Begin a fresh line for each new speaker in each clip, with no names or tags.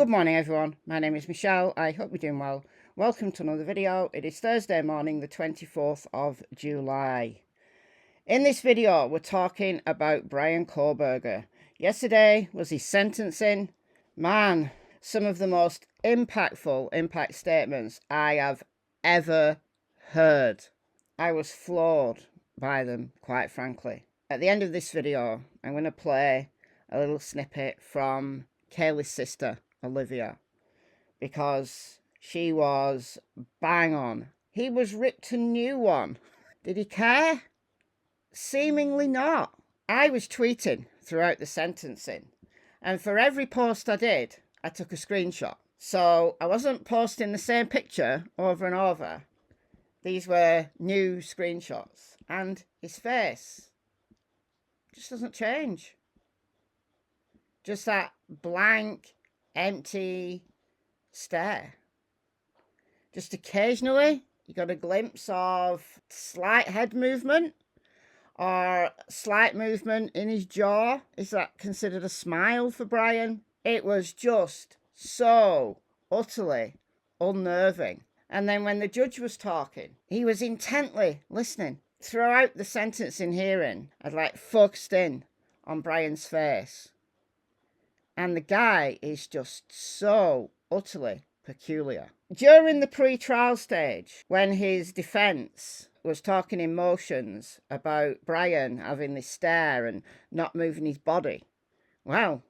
Good morning everyone, my name is Michelle, I hope you're doing well. Welcome to another video. It is Thursday morning the 24th of July. In this video we're talking about Bryan Kohberger. Yesterday was his sentencing. Man, some of the most impactful impact statements I have ever heard. I was floored by them, quite frankly. At the end of this video I'm going to play a little snippet from Kaylee's sister Olivia, because she was bang on. He was ripped a new one. Did he care? Seemingly not. I was tweeting throughout the sentencing, and for every post I did, I took a screenshot. So I wasn't posting the same picture over and over. These were new screenshots, and his face just doesn't change. Just that blank, empty stare. Just occasionally you got a glimpse of slight head movement or slight movement in his jaw. Is that considered a smile for Bryan? It was just so utterly unnerving. And then when the judge was talking, he was intently listening. Throughout the sentencing hearing, I'd focused in on Bryan's face. And the guy is just so utterly peculiar. During the pre-trial stage, when his defence was talking emotions about Bryan having this stare and not moving his body, well,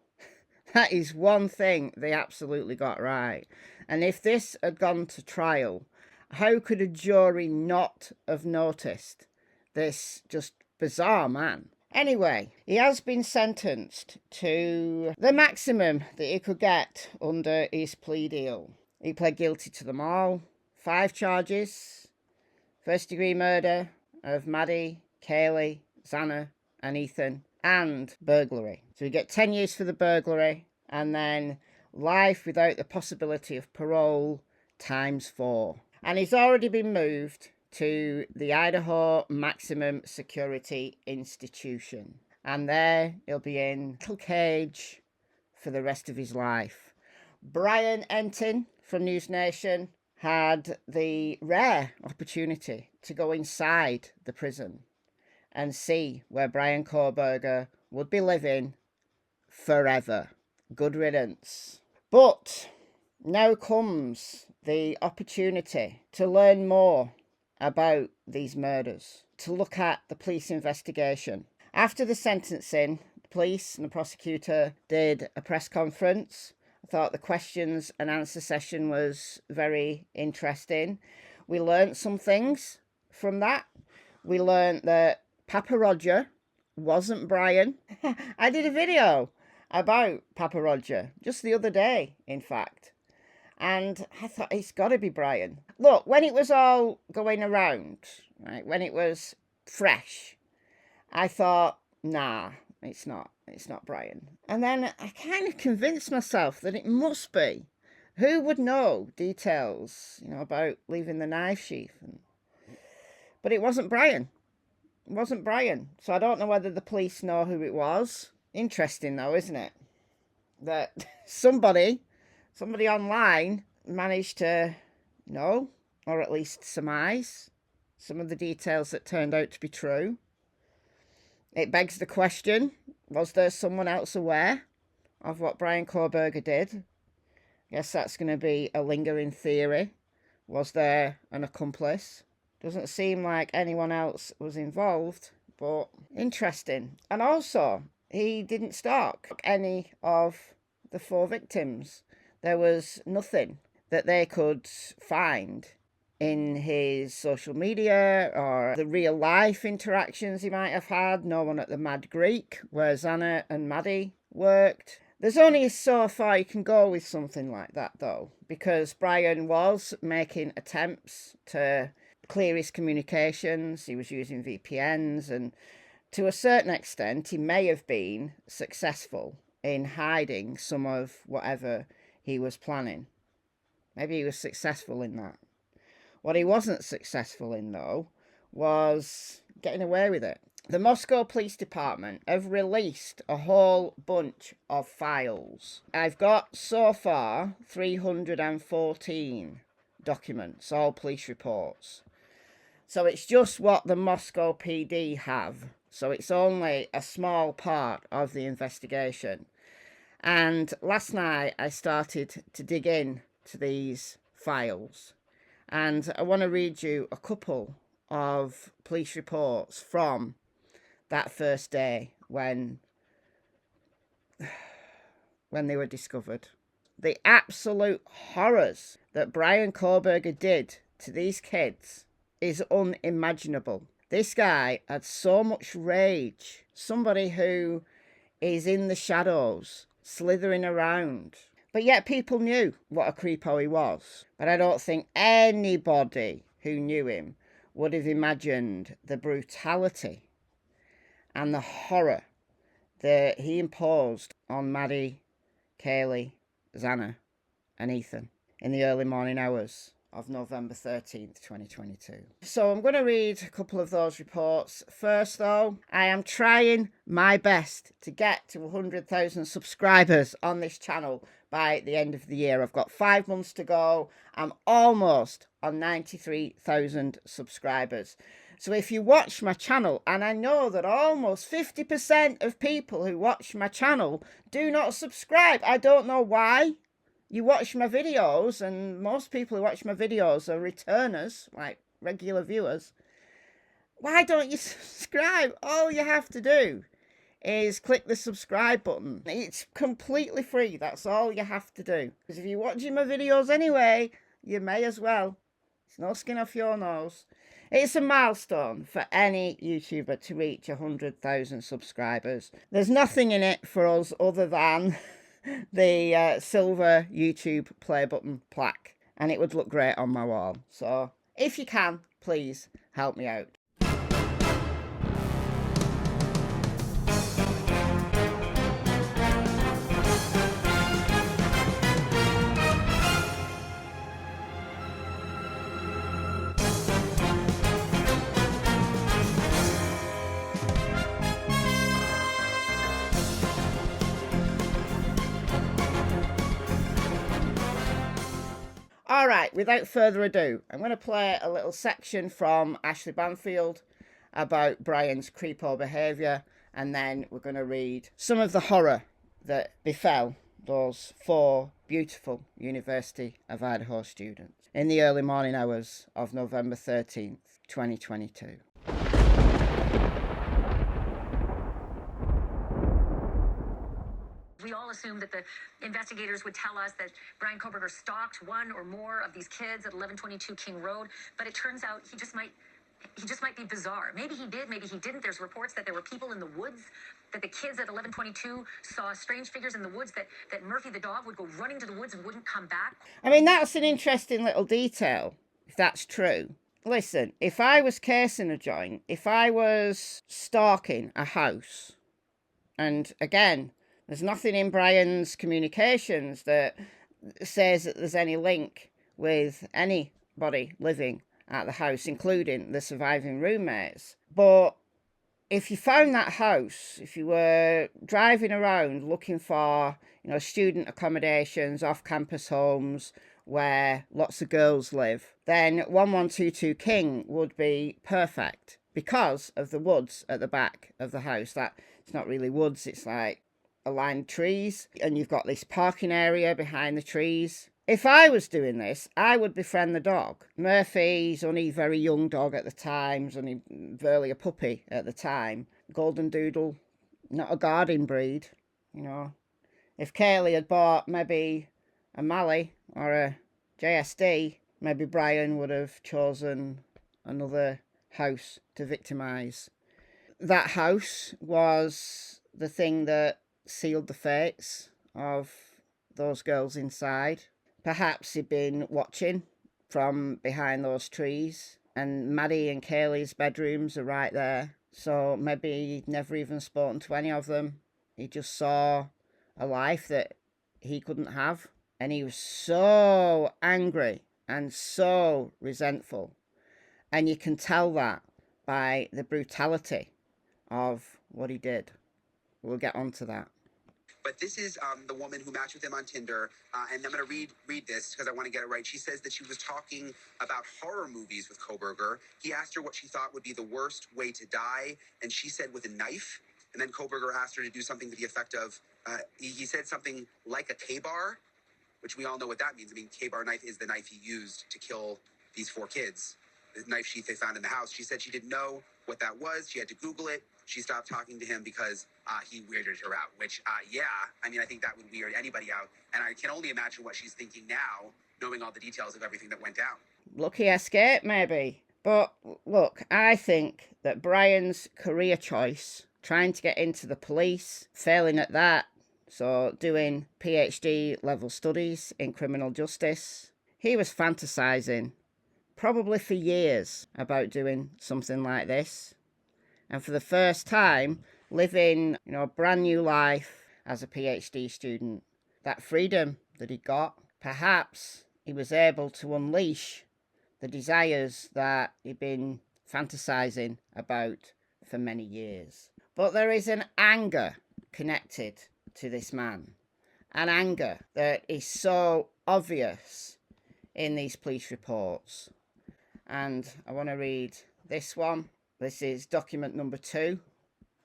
that is one thing they absolutely got right. And if this had gone to trial, how could a jury not have noticed this just bizarre man? Anyway, he has been sentenced to the maximum that he could get under his plea deal. He pled guilty to them all. 5 charges. First-degree murder of Maddie, Kaylee, Xana and Ethan, and burglary. So you get 10 years for the burglary, and then life without the possibility of parole × 4. And he's already been moved to the Idaho Maximum Security Institution. And there he'll be in a little cage for the rest of his life. Brian Entin from News Nation had the rare opportunity to go inside the prison and see where Bryan Kohberger would be living forever. Good riddance. But now comes the opportunity to learn more about these murders, to look at the police investigation. After the sentencing, the police and the prosecutor did a press conference. I thought the questions and answer session was very interesting. We learned some things from that. We learned that Papa Roger wasn't Bryan. I did a video about Papa Roger just the other day, in fact. And I thought, it's got to be Bryan. Look, when it was all going around, right, when it was fresh, I thought, nah, it's not Bryan. And then I kind of convinced myself that it must be. Who would know details, about leaving the knife sheath? But it wasn't Bryan. It wasn't Bryan. So I don't know whether the police know who it was. Interesting though, isn't it? That somebody online managed to know, or at least surmise, some of the details that turned out to be true. It begs the question, was there someone else aware of what Bryan Kohberger did? I guess that's going to be a lingering theory. Was there an accomplice? Doesn't seem like anyone else was involved, but interesting. And also, he didn't stalk any of the 4 victims. There was nothing that they could find in his social media or the real life interactions he might have had. No one at the Mad Greek, where Xana and Maddie worked. There's only so far you can go with something like that, though, because Bryan was making attempts to clear his communications. He was using VPNs, and to a certain extent, he may have been successful in hiding some of whatever he was planning. Maybe he was successful in that. What he wasn't successful in, though, was getting away with it. The Moscow Police Department have released a whole bunch of files. I've got so far 314 documents, all police reports. So it's just what the Moscow PD have. So it's only a small part of the investigation. And last night I started to dig in to these files. And I want to read you a couple of police reports from that first day when they were discovered. The absolute horrors that Bryan Kohberger did to these kids is unimaginable. This guy had so much rage. Somebody who is in the shadows, slithering around. But yet people knew what a creepo he was. But I don't think anybody who knew him would have imagined the brutality and the horror that he imposed on Maddie, Kaylee, Xana, and Ethan in the early morning hours of November 13th, 2022. So I'm going to read a couple of those reports. First, though, I am trying my best to get to 100,000 subscribers on this channel by the end of the year. I've got 5 months to go. I'm almost on 93,000 subscribers. So if you watch my channel, and I know that almost 50% of people who watch my channel do not subscribe. I don't know why. You watch my videos, and most people who watch my videos are returners, like regular viewers. Why don't you subscribe? All you have to do is click the subscribe button. It's completely free. That's all you have to do. Because if you're watching my videos anyway, you may as well. It's no skin off your nose. It's a milestone for any YouTuber to reach 100,000 subscribers. There's nothing in it for us other than the silver YouTube play button plaque, and it would look great on my wall. So if you can, please help me out. All right, without further ado, I'm going to play a little section from Ashley Banfield about Bryan's creepo behaviour, and then we're going to read some of the horror that befell those 4 beautiful University of Idaho students in the early morning hours of November 13th, 2022.
We all assumed that the investigators would tell us that Bryan Kohberger stalked one or more of these kids at 1122 King Road, but it turns out he just might be bizarre. Maybe he did, maybe he didn't. There's reports that there were people in the woods, that the kids at 1122 saw strange figures in the woods, that Murphy the dog would go running to the woods and wouldn't come back.
I mean, that's an interesting little detail, if that's true. Listen, if I was casing a joint, if I was stalking a house, and again, there's nothing in Bryan's communications that says that there's any link with anybody living at the house, including the surviving roommates. But if you found that house, if you were driving around looking for, student accommodations, off-campus homes where lots of girls live, then 1122 King would be perfect because of the woods at the back of the house. That it's not really woods, it's like aligned trees, and you've got this parking area behind the trees. If I was doing this, I would befriend the dog. Murphy's only a very young dog at the time, was only barely a puppy at the time. Golden Doodle, not a guarding breed, If Kaylee had bought maybe a Mally or a JSD, maybe Bryan would have chosen another house to victimise. That house was the thing that sealed the fates of those girls inside. Perhaps he'd been watching from behind those trees, and Maddie and Kaylee's bedrooms are right there. So maybe he'd never even spoken to any of them. He just saw a life that he couldn't have. And he was so angry and so resentful. And you can tell that by the brutality of what he did. We'll get on to that.
But this is the woman who matched with him on Tinder, and I'm going to read this because I want to get it right. She says that she was talking about horror movies with Kohberger. He asked her what she thought would be the worst way to die, and she said with a knife. And then Kohberger asked her to do something to the effect of, he said something like a K-bar, which we all know what that means. I mean, K-bar knife is the knife he used to kill these 4 kids. The knife sheath they found in the house. She said she didn't know what that was. She had to Google it. She stopped talking to him because he weirded her out, which, yeah, I mean, I think that would weird anybody out. And I can only imagine what she's thinking now, knowing all the details of everything that went down.
Lucky escape, maybe. But look, I think that Bryan's career choice, trying to get into the police, failing at that, so doing PhD level studies in criminal justice, he was fantasizing probably for years about doing something like this. And for the first time, living, a brand new life as a PhD student, that freedom that he got, perhaps he was able to unleash the desires that he'd been fantasizing about for many years. But there is an anger connected to this man, an anger that is so obvious in these police reports. And I want to read this one. This is document number 2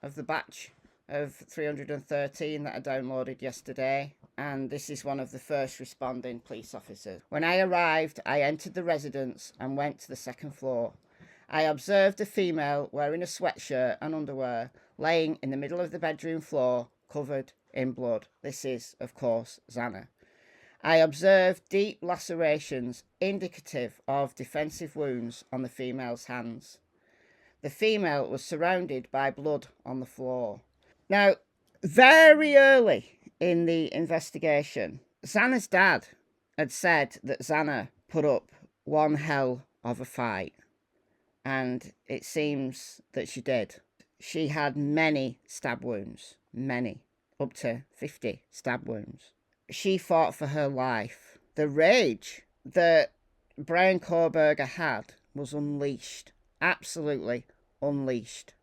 of the batch of 313 that I downloaded yesterday. And this is one of the first responding police officers. When I arrived, I entered the residence and went to the 2nd floor. I observed a female wearing a sweatshirt and underwear laying in the middle of the bedroom floor, covered in blood. This is, of course, Xana. I observed deep lacerations indicative of defensive wounds on the female's hands. The female was surrounded by blood on the floor. Now, very early in the investigation, Xana's dad had said that Xana put up one hell of a fight. And it seems that she did. She had many stab wounds. Many. Up to 50 stab wounds. She fought for her life. The rage that Bryan Kohberger had was unleashed. Absolutely unleashed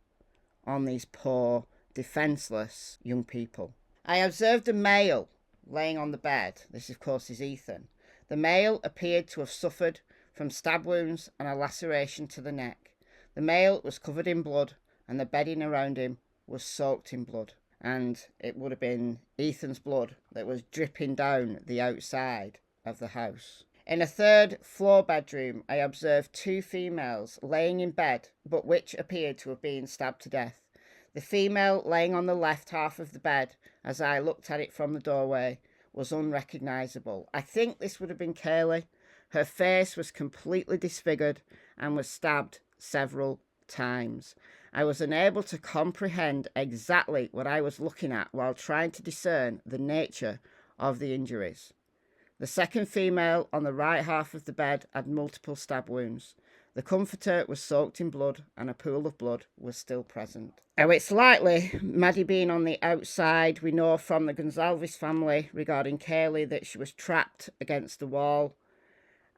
on these poor, defenseless young people. I observed a male laying on the bed. This, of course, is Ethan. The male appeared to have suffered from stab wounds and a laceration to the neck. The male was covered in blood, and the bedding around him was soaked in blood. And it would have been Ethan's blood that was dripping down the outside of the house. In a 3rd floor bedroom, I observed 2 females laying in bed, but which appeared to have been stabbed to death. The female laying on the left half of the bed, as I looked at it from the doorway, was unrecognisable. I think this would have been Kaylee. Her face was completely disfigured and was stabbed several times. I was unable to comprehend exactly what I was looking at while trying to discern the nature of the injuries. The 2nd female on the right half of the bed had multiple stab wounds. The comforter was soaked in blood and a pool of blood was still present. Now, it's likely, Maddie being on the outside, we know from the Goncalves family regarding Kaylee that she was trapped against the wall,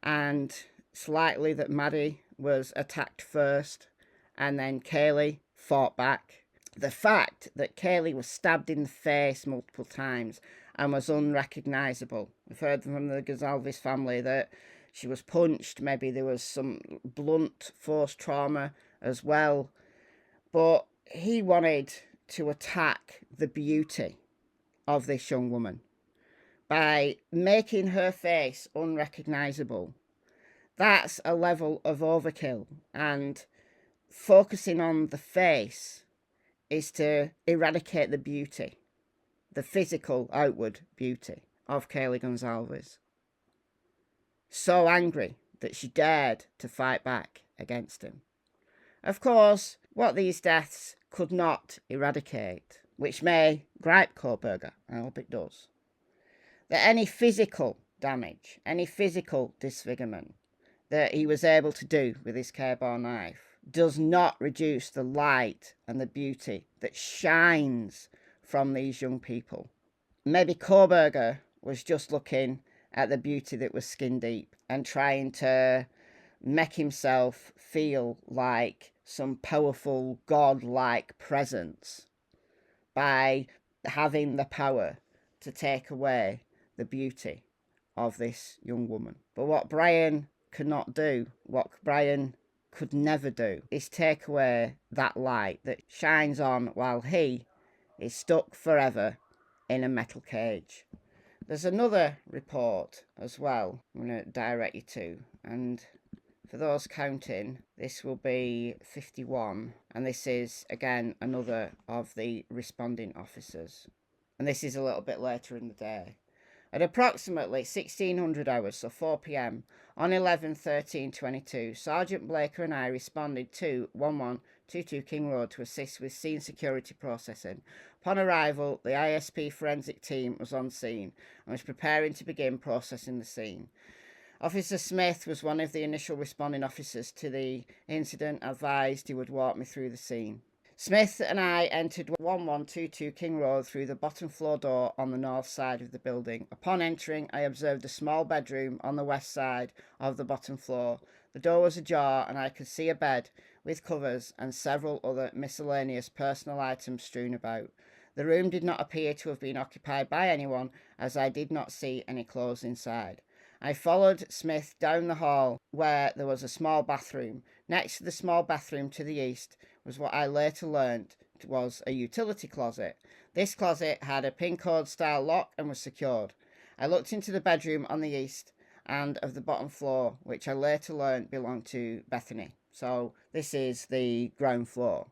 and it's likely that Maddie was attacked first and then Kaylee fought back. The fact that Kaylee was stabbed in the face multiple times and was unrecognisable. We've heard from the Goncalves family that she was punched. Maybe there was some blunt force trauma as well. But he wanted to attack the beauty of this young woman by making her face unrecognisable. That's a level of overkill. And focusing on the face is to eradicate the beauty, the physical outward beauty of Kaylee Goncalves. So angry that she dared to fight back against him. Of course, what these deaths could not eradicate, which may gripe Kohberger, I hope it does, that any physical damage, any physical disfigurement that he was able to do with his K-bar knife does not reduce the light and the beauty that shines from these young people. Maybe Kohberger was just looking at the beauty that was skin deep and trying to make himself feel like some powerful god-like presence by having the power to take away the beauty of this young woman. But what Bryan cannot do, what Bryan could never do, is take away that light that shines on while he is stuck forever in a metal cage. There's another report as well I'm going to direct you to, and for those counting, this will be 51, and this is again another of the responding officers, and this is a little bit later in the day. At approximately 1600 hours, so 4 p.m, on 11/13/22, Sergeant Blaker and I responded to 1122 King Road to assist with scene security processing. Upon arrival, the ISP forensic team was on scene and was preparing to begin processing the scene. Officer Smith was one of the initial responding officers to the incident, advised he would walk me through the scene. Smith and I entered 1122 King Road through the bottom floor door on the north side of the building. Upon entering, I observed a small bedroom on the west side of the bottom floor. The door was ajar and I could see a bed with covers and several other miscellaneous personal items strewn about. The room did not appear to have been occupied by anyone, as I did not see any clothes inside. I followed Smith down the hall where there was a small bathroom. Next to the small bathroom to the east was what I later learnt was a utility closet. This closet had a pin code style lock and was secured. I looked into the bedroom on the east and of the bottom floor, which I later learnt belonged to Bethany. So this is the ground floor.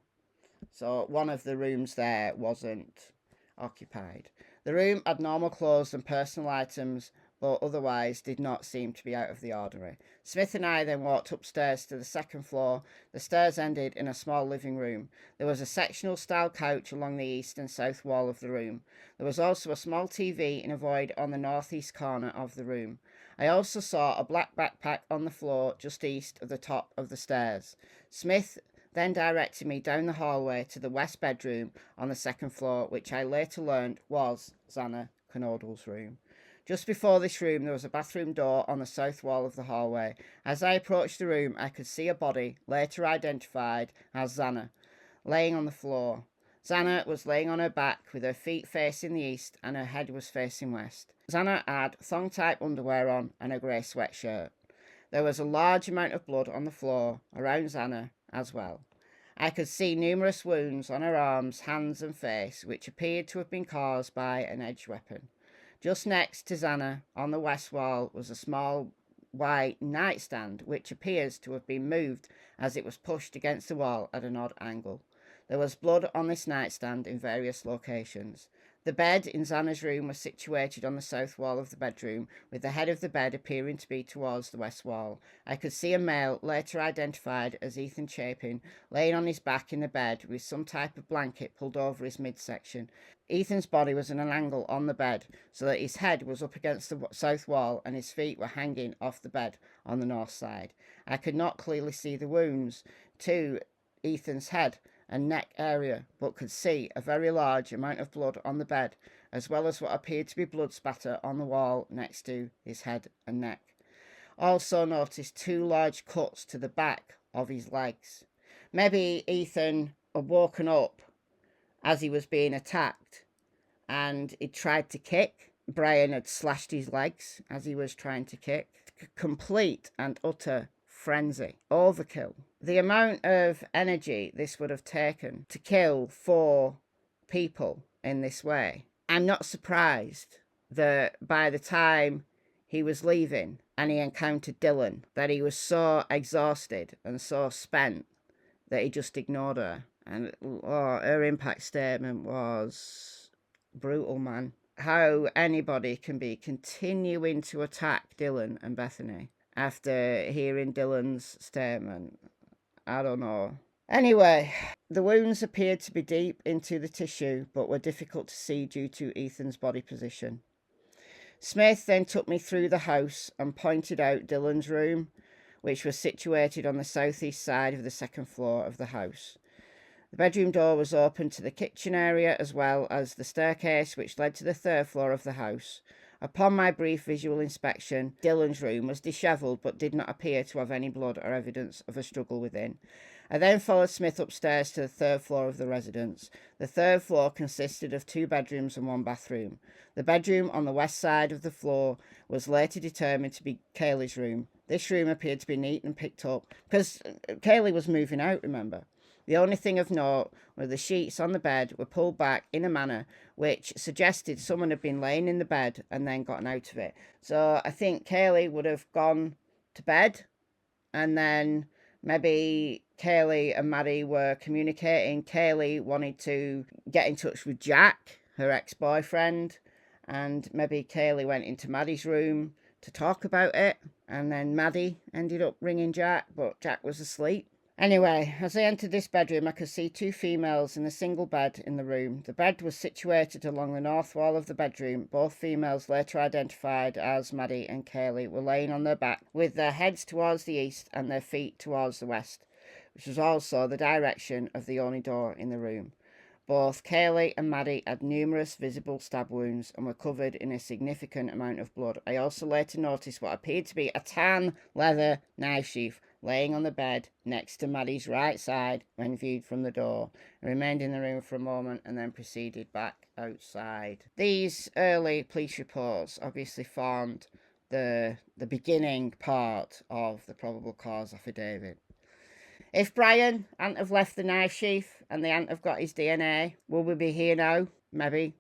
So one of the rooms there wasn't occupied. The room had normal clothes and personal items, but otherwise did not seem to be out of the ordinary. Smith and I then walked upstairs to the second floor. The stairs ended in a small living room. There was a sectional style couch along the east and south wall of the room. There was also a small TV in a void on the northeast corner of the room. I also saw a black backpack on the floor just east of the top of the stairs. Smith then directed me down the hallway to the west bedroom on the second floor, which I later learned was Xana Kanodel's room. Just before this room, there was a bathroom door on the south wall of the hallway. As I approached the room, I could see a body, later identified as Xana, laying on the floor. Xana was laying on her back with her feet facing the east and her head was facing west. Xana had thong-type underwear on and a grey sweatshirt. There was a large amount of blood on the floor around Xana as well. I could see numerous wounds on her arms, hands and face, which appeared to have been caused by an edged weapon. Just next to Xana, on the west wall, was a small white nightstand, which appears to have been moved as it was pushed against the wall at an odd angle. There was blood on this nightstand in various locations. The bed in Xana's room was situated on the south wall of the bedroom, with the head of the bed appearing to be towards the west wall. I could see a male, later identified as Ethan Chapin, laying on his back in the bed with some type of blanket pulled over his midsection. Ethan's body was at an angle on the bed, so that his head was up against the south wall and his feet were hanging off the bed on the north side. I could not clearly see the wounds to Ethan's head and neck area, but could see a very large amount of blood on the bed, as well as what appeared to be blood spatter on the wall next to his head and neck. Also noticed 2 large cuts to the back of his legs. Maybe Ethan had woken up as he was being attacked and he tried to kick. Bryan had slashed his legs as he was trying to kick. Complete and utter frenzy. Overkill. The amount of energy this would have taken to kill 4 people in this way. I'm not surprised that by the time he was leaving and he encountered Dylan, that he was so exhausted and so spent that he just ignored her. And her impact statement was brutal, man. How anybody can be continuing to attack Dylan and Bethany after hearing Dylan's statement, I don't know. Anyway, the wounds appeared to be deep into the tissue, but were difficult to see due to Ethan's body position. Smith then took me through the house and pointed out Dylan's room, which was situated on the southeast side of the second floor of the house. The bedroom door was open to the kitchen area as well as the staircase which led to the 3rd floor of the house. Upon my brief visual inspection, Dylan's room was dishevelled but did not appear to have any blood or evidence of a struggle within. I then followed Smith upstairs to the third floor of the residence. The third floor consisted of 2 bedrooms and 1 bathroom. The bedroom on the west side of the floor was later determined to be Kaylee's room. This room appeared to be neat and picked up, because Kaylee was moving out, remember. The only thing of note were the sheets on the bed were pulled back in a manner which suggested someone had been laying in the bed and then gotten out of it. So I think Kaylee would have gone to bed, and then maybe Kaylee and Maddie were communicating. Kaylee wanted to get in touch with Jack, her ex-boyfriend, and maybe Kaylee went into Maddie's room to talk about it, and then Maddie ended up ringing Jack, but Jack was asleep. Anyway, as I entered this bedroom, I could see 2 females in a single bed in the room. The bed was situated along the north wall of the bedroom. Both females, later identified as Maddie and Kaylee, were laying on their back with their heads towards the east and their feet towards the west, which was also the direction of the only door in the room. Both Kaylee and Maddie had numerous visible stab wounds and were covered in a significant amount of blood. I also later noticed what appeared to be a tan leather knife sheath laying on the bed next to Maddie's right side when viewed from the door. I remained in the room for a moment and then proceeded back outside. These early police reports obviously formed the beginning part of the probable cause affidavit. If Bryan hadn't have left the knife sheath and they hadn't have got his DNA, will we be here now? Maybe.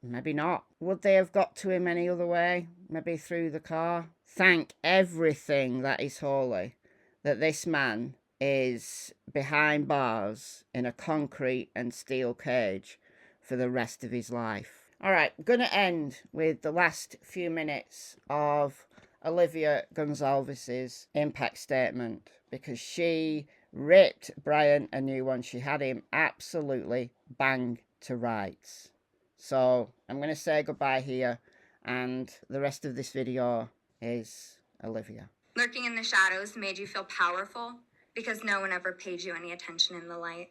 Maybe not. Would they have got to him any other way? Maybe through the car? Thank everything that is holy that this man is behind bars in a concrete and steel cage for the rest of his life. All right, I'm going to end with the last few minutes of Olivia Goncalves' impact statement, because she ripped Bryan a new one. She had him absolutely bang to rights. So I'm going to say goodbye here, and the rest of this video is Olivia.
Lurking in the shadows made you feel powerful because no one ever paid you any attention in the light.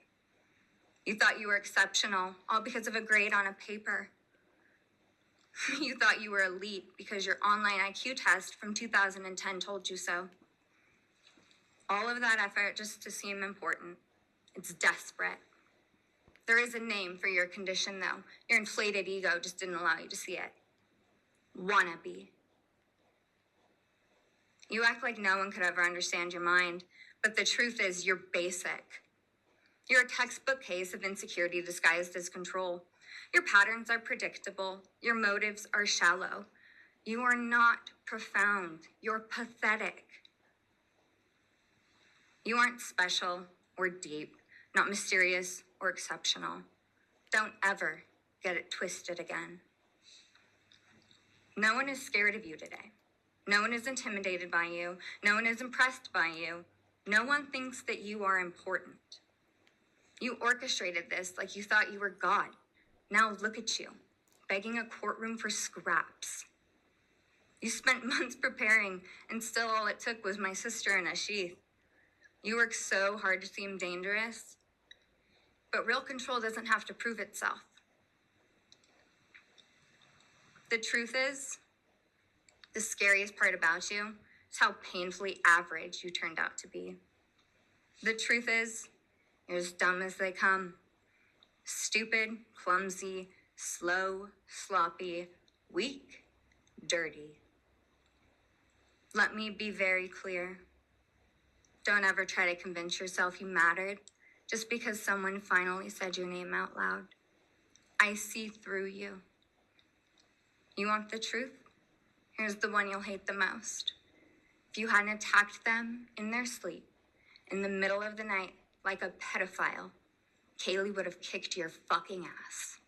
You thought you were exceptional, all because of a grade on a paper. You thought you were elite because your online IQ test from 2010 told you so. All of that effort just to seem important. It's desperate. There is a name for your condition, though. Your inflated ego just didn't allow you to see it. Wannabe. You act like no one could ever understand your mind, but the truth is you're basic. You're a textbook case of insecurity disguised as control. Your patterns are predictable. Your motives are shallow. You are not profound. You're pathetic. You aren't special or deep, not mysterious or exceptional. Don't ever get it twisted again. No one is scared of you today. No one is intimidated by you. No one is impressed by you. No one thinks that you are important. You orchestrated this like you thought you were God. Now look at you, begging a courtroom for scraps. You spent months preparing, and still all it took was my sister in a sheath. You worked so hard to seem dangerous, but real control doesn't have to prove itself. The truth is, the scariest part about you is how painfully average you turned out to be. The truth is, you're as dumb as they come. Stupid, clumsy, slow, sloppy, weak, dirty. Let me be very clear. Don't ever try to convince yourself you mattered just because someone finally said your name out loud. I see through you. You want the truth? Here's the one you'll hate the most. If you hadn't attacked them in their sleep, in the middle of the night, like a pedophile, Kaylee would have kicked your fucking ass.